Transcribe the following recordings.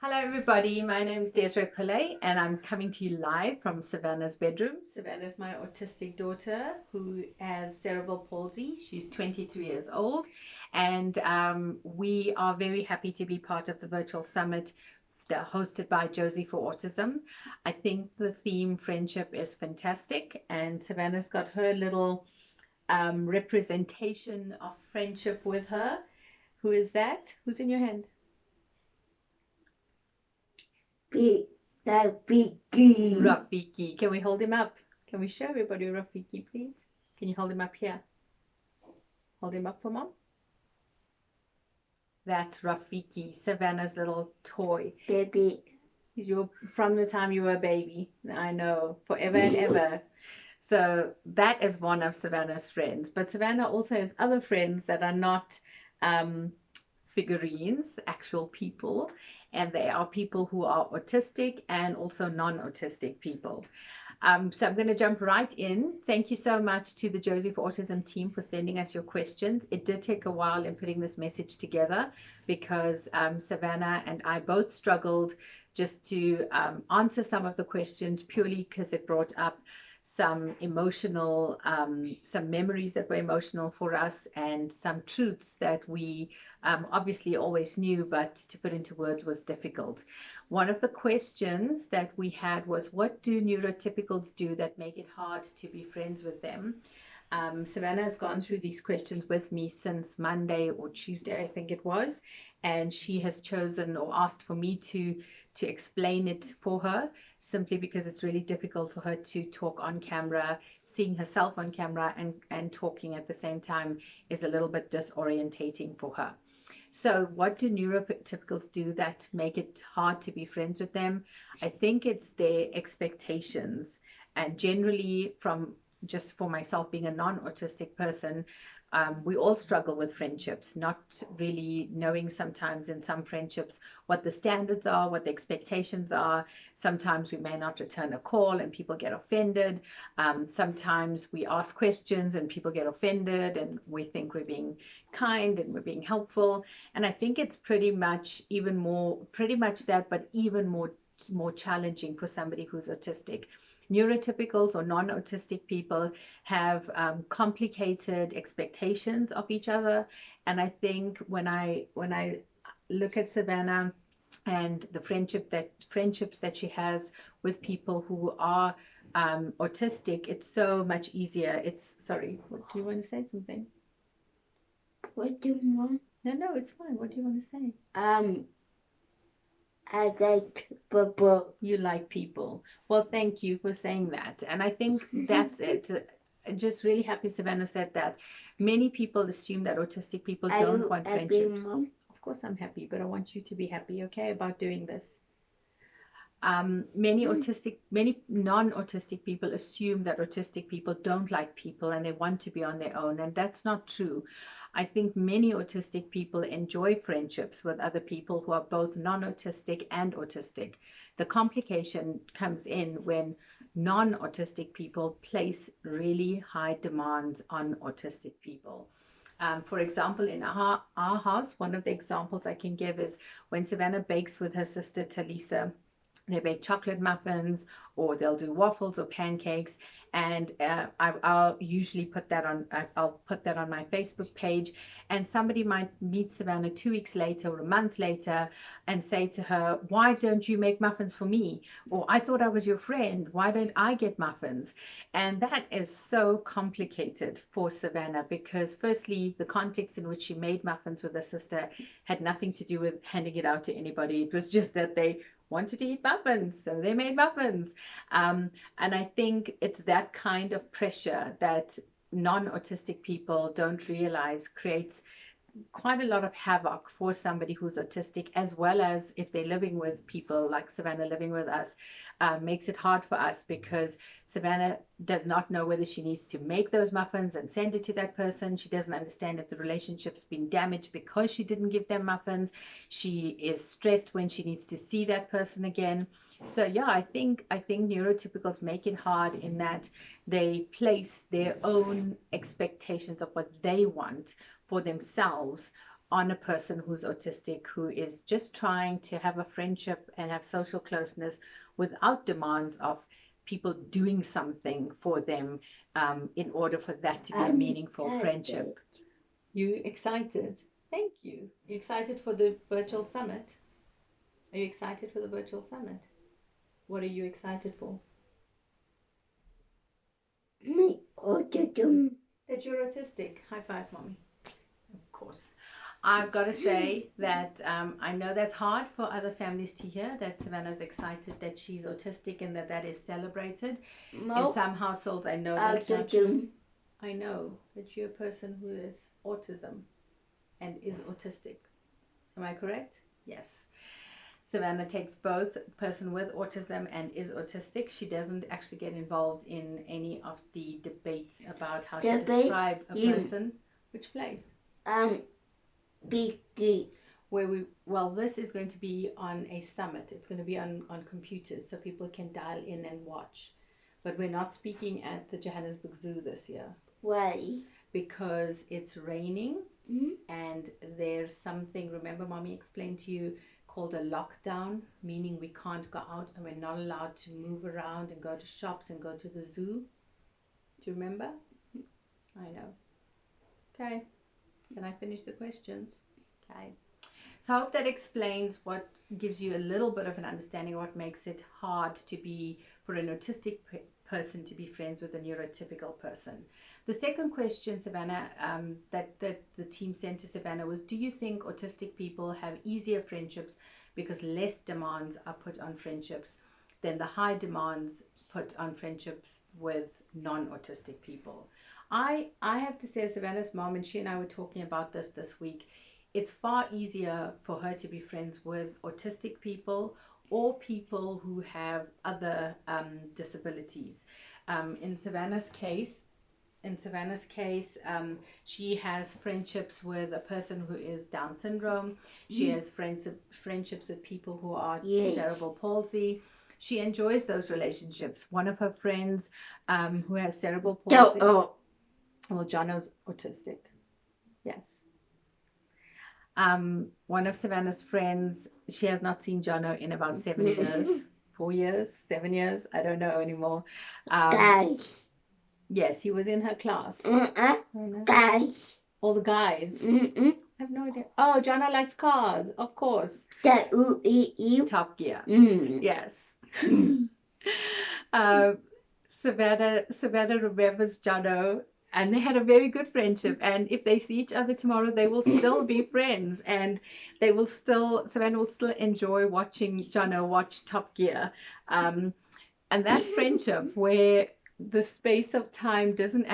Hello, everybody. My name is Desiree Pillay, and I'm coming to you live from Savannah's bedroom. Savannah is my autistic daughter who has cerebral palsy. She's 23 years old, and we are very happy to be part of the virtual summit hosted by Josie for Autism. I think the theme friendship is fantastic, and Savannah's got her little representation of friendship with her. Who is that? Who's in your hand? Rafiki. Rafiki. Can we hold him up? Can we show everybody Rafiki, please? Can you hold him up here? Hold him up for mom. That's Rafiki, Savannah's little toy. Baby. You're from the time you were a baby. I know, forever and ever. So that is one of Savannah's friends. But Savannah also has other friends that are not figurines, actual people, and they are people who are autistic and also non-autistic people. So I'm going to jump right in. Thank you so much to the Josie for Autism team for sending us your questions. It did take a while in putting this message together because Savannah and I both struggled just to answer some of the questions purely because it brought up some emotional, some memories that were emotional for us and some truths that we obviously always knew, but to put into words was difficult. One of the questions that we had was, what do neurotypicals do that make it hard to be friends with them? Savannah has gone through these questions with me since Monday or Tuesday, I think it was, and she has chosen or asked for me to explain it for her, simply because it's really difficult for her to talk on camera. Seeing herself on camera and talking at the same time is a little bit disorientating for her. So what do neurotypicals do that make it hard to be friends with them? I think it's their expectations. And generally, from just for myself being a non-autistic person, we all struggle with friendships, not really knowing sometimes in some friendships what the standards are, what the expectations are. Sometimes we may not return a call and people get offended. Sometimes we ask questions and people get offended and we think we're being kind and we're being helpful. And I think it's pretty much that, but even more challenging for somebody who's autistic. Neurotypicals or non-autistic people have complicated expectations of each other, and I think when I look at Savannah and the friendships that she has with people who are autistic, it's so much easier. Sorry, what do you want to say? Something? What do you want? No, it's fine. What do you want to say? I like people. You like people. Well, thank you for saying that. And I think that's it. Just really happy Savannah said that. Many people assume that autistic people don't want friendships. Mom? Of course, I'm happy, but I want you to be happy, okay, about doing this. Many non-autistic people assume that autistic people don't like people and they want to be on their own, and that's not true. I think many autistic people enjoy friendships with other people who are both non-autistic and autistic. The complication comes in when non-autistic people place really high demands on autistic people. For example, in our house, one of the examples I can give is when Savannah bakes with her sister Talisa. They bake chocolate muffins, or they'll do waffles or pancakes, and I'll usually put that on. I'll put that on my Facebook page, and somebody might meet Savannah 2 weeks later or a month later and say to her, "Why don't you make muffins for me?" Or, "I thought I was your friend. Why don't I get muffins?" And that is so complicated for Savannah because, firstly, the context in which she made muffins with her sister had nothing to do with handing it out to anybody. It was just that they wanted to eat muffins, so they made muffins. And I think it's that kind of pressure that non-autistic people don't realize creates quite a lot of havoc for somebody who's autistic, as well as if they're living with people like Savannah living with us, makes it hard for us because Savannah does not know whether she needs to make those muffins and send it to that person. She doesn't understand if the relationship's been damaged because she didn't give them muffins. She is stressed when she needs to see that person again. So yeah, I think neurotypicals make it hard in that they place their own expectations of what they want for themselves on a person who's autistic, who is just trying to have a friendship and have social closeness without demands of people doing something for them in order for that to be a meaningful friendship. You excited? Thank you. You excited for the virtual summit? Are you excited for the virtual summit? What are you excited for? Me autism. That you're autistic. High five, mommy. Of course. I've got to say that I know that's hard for other families to hear, that Savannah's excited that she's autistic and that that is celebrated. In some households, I know that's not true. I know that you're a person who has autism and is autistic. Am I correct? Yes. Savannah takes both person with autism and is autistic. She doesn't actually get involved in any of the debates about how to describe a person. Which place? Well, this is going to be on a summit. It's going to be on computers so people can dial in and watch. But we're not speaking at the Johannesburg Zoo this year. Why? Because it's raining and there's something, remember mommy explained to you, called a lockdown, meaning we can't go out and we're not allowed to move around and go to shops and go to the zoo. Do you remember? I know. Okay. Can I finish the questions? Okay. So I hope that explains what gives you a little bit of an understanding of what makes it hard to be, for an autistic person to be friends with a neurotypical person. The second question, Savannah, that the team sent to Savannah was, do you think autistic people have easier friendships because less demands are put on friendships than the high demands put on friendships with non-autistic people? I have to say, Savannah's mom, and she and I were talking about this week, it's far easier for her to be friends with autistic people or people who have other disabilities. In Savannah's case, she has friendships with a person who is Down syndrome. She has friendships with people who are cerebral palsy. She enjoys those relationships. One of her friends who has cerebral palsy. Well, Jono's autistic. Yes. One of Savannah's friends, she has not seen Jono in about 7 years. 4 years, 7 years, I don't know anymore. Guys. Yes, he was in her class. Guys. All the guys. I have no idea. Oh, Jono likes cars, of course. Top Gear. Yes. Savannah remembers Jono, and they had a very good friendship. And if they see each other tomorrow, they will still be friends, and Savannah will still enjoy watching Jono watch Top Gear. And that's friendship, where the space of time doesn't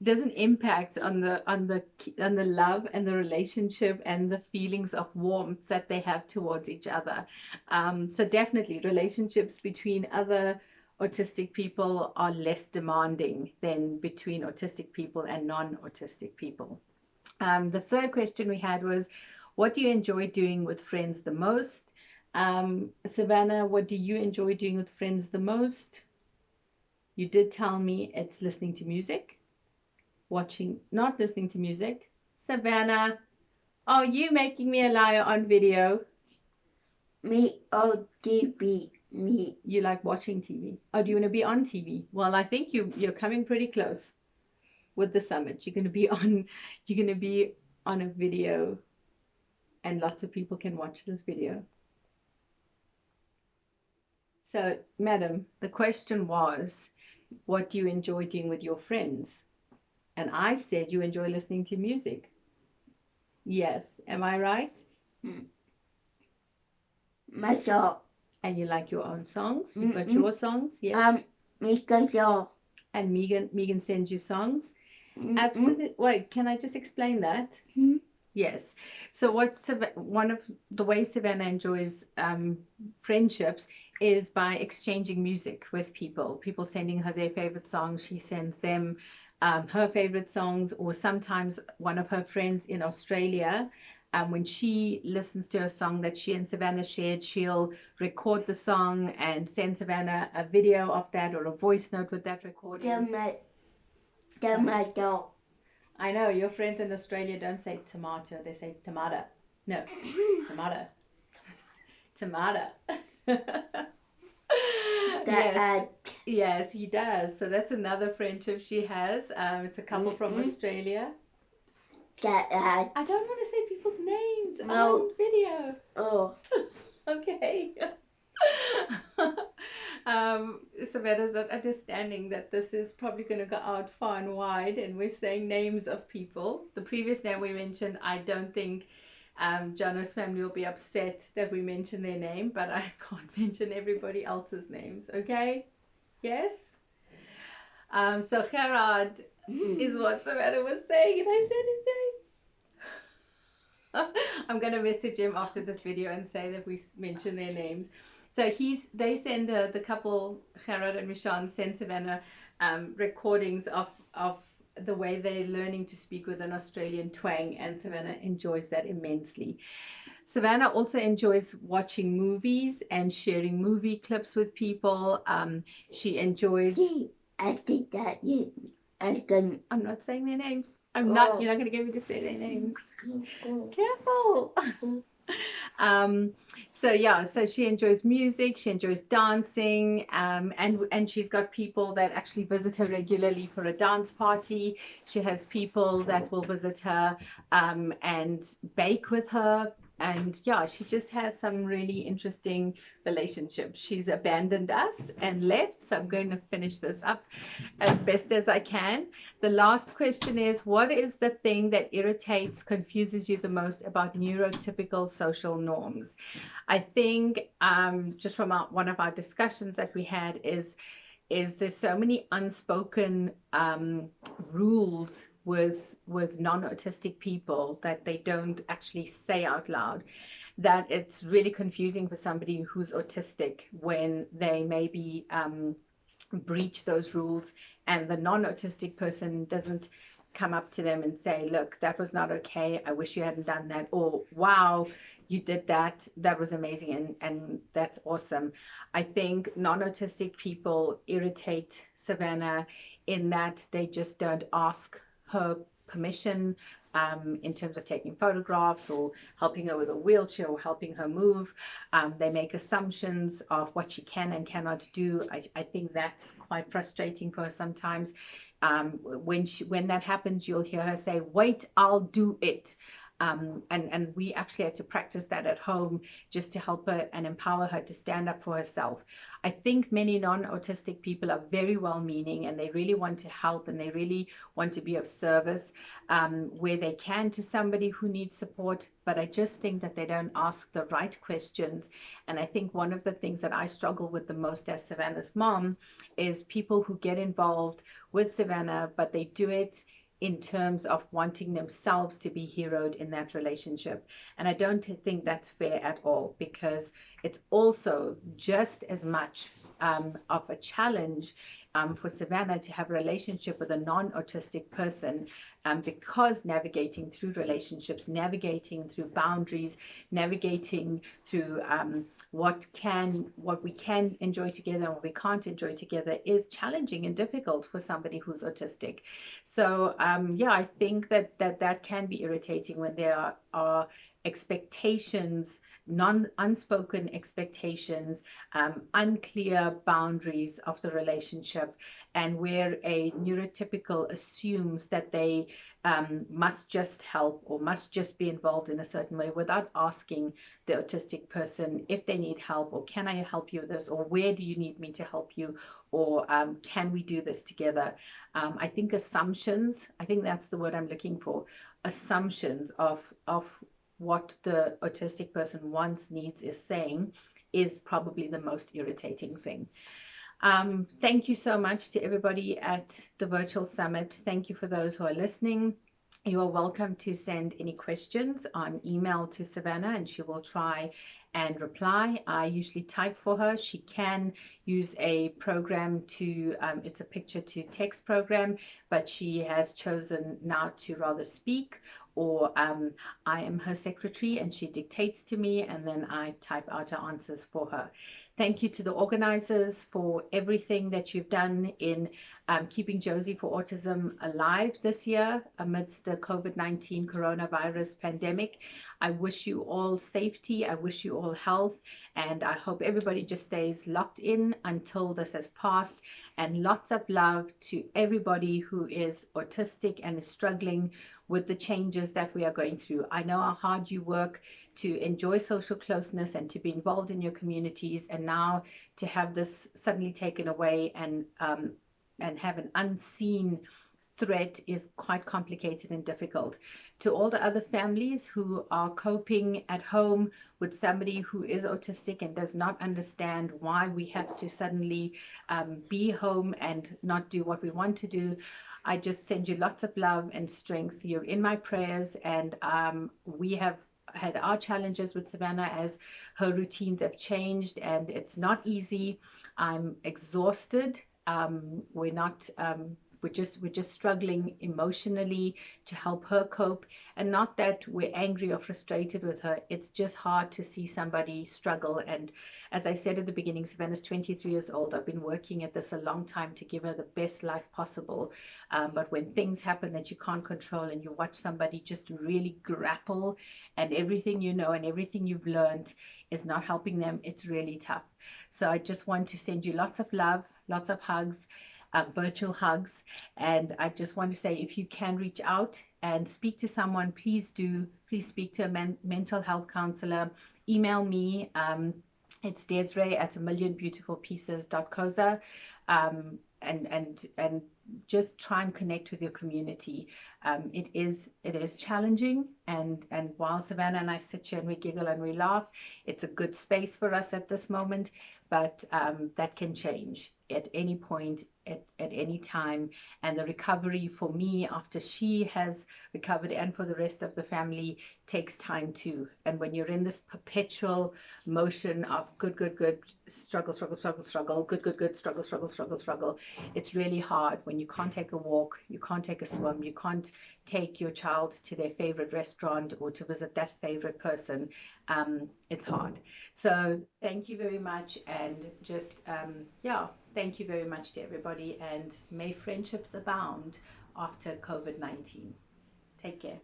impact on the love and the relationship and the feelings of warmth that they have towards each other. So definitely relationships between other autistic people are less demanding than between autistic people and non-autistic people. The third question we had was, what do you enjoy doing with friends the most? Savannah, what do you enjoy doing with friends the most? You did tell me it's listening to music, not listening to music. Savannah, are you making me a liar on video? Me on TV. Me. You like watching TV? Oh, do you want to be on TV? Well, I think you're coming pretty close with the summit. You're going to be on a video, and lots of people can watch this video. So, madam, the question was, what do you enjoy doing with your friends? And I said you enjoy listening to music. Yes, am I right? Myself. And you like your own songs? You've got your songs? Yes. And Megan sends you songs? Absolutely. Wait, can I just explain that? Yes. So one of the ways Savannah enjoys friendships is by exchanging music with people. People sending her their favorite songs. She sends them her favorite songs, or sometimes one of her friends in Australia, when she listens to a song that she and Savannah shared, she'll record the song and send Savannah a video of that or a voice note with that recording. I know your friends in Australia don't say tomato, they say tomato. No, tomato. Tomato. Yes, Dad. yes, he does. So that's another friendship she has. It's a couple from Australia. Dad. I don't want to say people's names No. on video. Oh. Okay. Savannah's not understanding that this is probably going to go out far and wide, and we're saying names of people. The previous name we mentioned, I don't think Jono's family will be upset that we mention their name, but I can't mention everybody else's names, okay? Yes? So Gerard is what Savannah was saying, and I said his name. I'm going to message him after this video and say that we mention their names. So they send the couple, Gerard and Mishan, send Savannah recordings of the way they're learning to speak with an Australian twang, and Savannah enjoys that immensely. Savannah also enjoys watching movies and sharing movie clips with people. She enjoys. I think that you. I can. I'm not saying their names. I'm not. You're not going to get me to say their names. Careful. So yeah, so she enjoys music, she enjoys dancing, and she's got people that actually visit her regularly for a dance party. She has people that will visit her and bake with her. And yeah, she just has some really interesting relationships. She's abandoned us and left, so I'm going to finish this up as best as I can. The last question is, what is the thing that irritates, confuses you the most about neurotypical social norms? I think just from one of our discussions that we had is there's so many unspoken rules with non-autistic people that they don't actually say out loud, that it's really confusing for somebody who's autistic when they maybe breach those rules and the non-autistic person doesn't come up to them and say, look, that was not okay, I wish you hadn't done that, or wow, you did that, that was amazing, and that's awesome. I think non-autistic people irritate Savannah in that they just don't ask her permission in terms of taking photographs or helping her with a wheelchair or helping her move. They make assumptions of what she can and cannot do. I think that's quite frustrating for her sometimes. When that happens, you'll hear her say, wait, I'll do it. And we actually had to practice that at home just to help her and empower her to stand up for herself. I think many non-autistic people are very well-meaning and they really want to help and they really want to be of service where they can to somebody who needs support, but I just think that they don't ask the right questions. And I think one of the things that I struggle with the most as Savannah's mom is people who get involved with Savannah, but they do it in terms of wanting themselves to be heroed in that relationship. And I don't think that's fair at all, because it's also just as much of a challenge for Savannah to have a relationship with a non-autistic person, because navigating through relationships, navigating through boundaries, navigating through what we can enjoy together and what we can't enjoy together is challenging and difficult for somebody who's autistic. So yeah, I think that can be irritating when there are expectations, unspoken expectations, unclear boundaries of the relationship, and where a neurotypical assumes that they must just help or must just be involved in a certain way without asking the autistic person if they need help, or can I help you with this, or where do you need me to help you, or can we do this together? I think assumptions, I think that's the word I'm looking for, assumptions of what the autistic person wants, needs, is saying is probably the most irritating thing. Thank you so much to everybody at the virtual summit. Thank you for those who are listening. You are welcome to send any questions on email to Savannah and she will try and reply. I usually type for her. She can use a program to, it's a picture to text program, but she has chosen now to rather speak or I am her secretary and she dictates to me and then I type out her answers for her. Thank you to the organizers for everything that you've done in keeping Josie for Autism alive this year amidst the COVID-19 coronavirus pandemic. I wish you all safety. I wish you all health. And I hope everybody just stays locked in until this has passed. And lots of love to everybody who is autistic and is struggling with the changes that we are going through. I know how hard you work to enjoy social closeness and to be involved in your communities, and now to have this suddenly taken away and have an unseen threat is quite complicated and difficult. To all the other families who are coping at home with somebody who is autistic and does not understand why we have to suddenly be home and not do what we want to do, I just send you lots of love and strength. You're in my prayers, and we have had our challenges with Savannah as her routines have changed, and it's not easy. I'm exhausted. We're not we're just struggling emotionally to help her cope, and not that we're angry or frustrated with her. It's just hard to see somebody struggle. And as I said at the beginning, Savannah's 23 years old. I've been working at this a long time to give her the best life possible, but when things happen that you can't control and you watch somebody just really grapple, and everything you know and everything you've learned is not helping them, it's really tough. So I just want to send you lots of love, lots of hugs, virtual hugs. And I just want to say, if you can reach out and speak to someone, please do. Please speak to a mental health counselor. Email me. It's Desiree at amillionbeautifulpieces.coza. And just try and connect with your community. It is challenging, and while Savannah and I sit here and we giggle and we laugh, it's a good space for us at this moment, but that can change at any point, at any time. And the recovery for me after she has recovered, and for the rest of the family, takes time too. And when you're in this perpetual motion of good, struggle, good, struggle, it's really hard when you can't take a walk, you can't take a swim, you can't take your child to their favorite restaurant or to visit that favorite person. It's hard. So thank you very much, and just thank you very much to everybody, and may friendships abound after COVID-19. Take care.